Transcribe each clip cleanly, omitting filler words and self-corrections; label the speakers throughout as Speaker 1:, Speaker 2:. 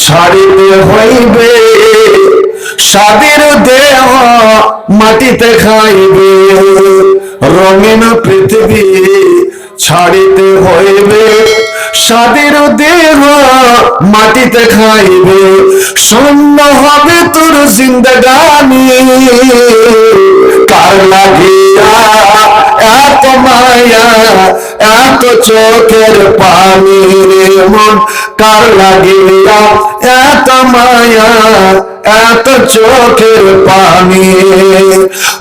Speaker 1: ছাড়িতে হইবে স্বাদের দেহ মাটিতে খাইবে রঙিন পৃথিবী ছাড়িতে হইবে স্বাদের দেহ মাটিতে খাইবে শূন্য হবে তোর জিন্দগানি কার লাগিয়া এত মায়া এত চোখের পানি রে মন কার লাগিয়া এত মায়া এত চোখের পানি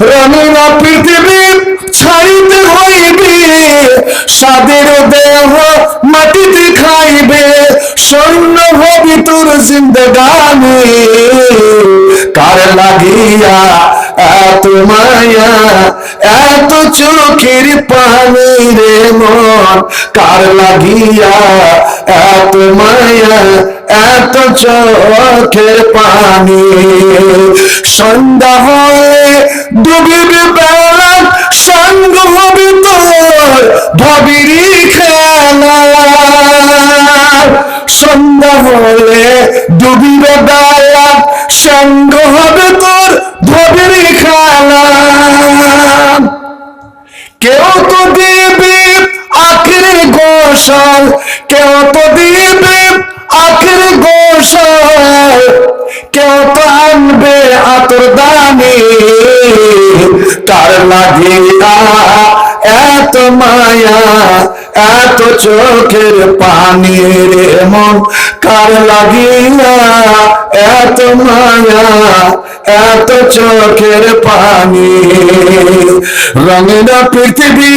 Speaker 1: রঙিন পৃথিবী ছাড়িতে হইবে স্বাদের দেহ মাটিতে খাইবে শূন্য হবে তোর জিন্দগানি কার লাগিয়া এত মায়া এত চোখের পানি রে মন কার লাগিয়া এত মায়া এত চোখের পানি সন্ধ্যা হয়ে ডুবিবে বেলা সঙ্গ হবে তোর ভবিরি খেলা সন্ধ্যা হলে ডুবিবে বেলা সঙ্গ হবে তোর ভবিরি খেলা কেউ তো দিবে আখের গোসল কেউ তো দিবে আখের গোসল কেউ তো আনবে আতর দানি কার লাগিয়া এত মায়া এত চোখের পানি রে মন কার লাগিয়া এত মায়া এত চোখের পানি রঙিন পৃথিবী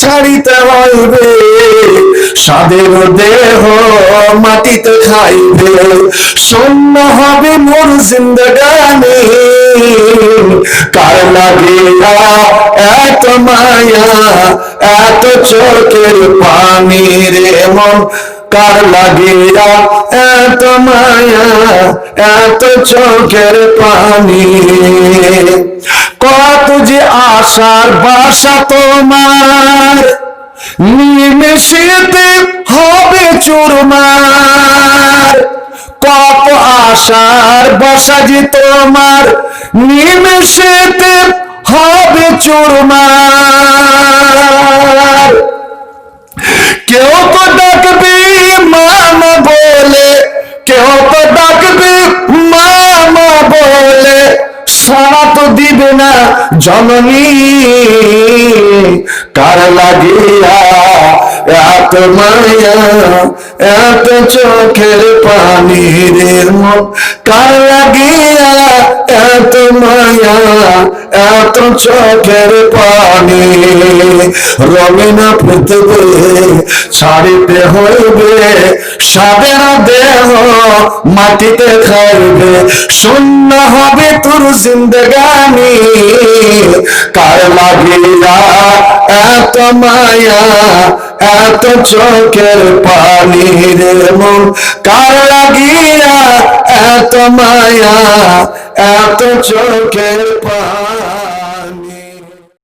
Speaker 1: ছাড়িতে হইবে স্বাদের দেহ মাটিতে খাইবে শূন্য হবে মোর জিন্দগানি কার লাগিয়া এত মায়া এত চোখের পানি রে মন কার লাগিয়া এত মায়া এত চোখের পানি কত যে আশার বাসা তোমার নিমেষেতে হবে চুরমার কত আশার বাসা যে তোমার নিমেষেতে হবে চুরমার কেউ তো ডাকবে মামা বলে কেউ তো ডাকবে মামা বলে সারা তো দিবে না জননী কার লাগিয়া এত মায়া এত চোখের পানি রে মন কার লাগিয়া এত মায়া এত চোখের পানি রঙিন পৃথিবী ছাড়িতে হইবে স্বাদের দেহ মাটিতে খাইবে শূন্য হবে তোর জিন্দগানি কার লাগিয়া এত মায়া এত চোখের পানি রে মন কার লাগিয়া এত মায়া এত চোখের পানি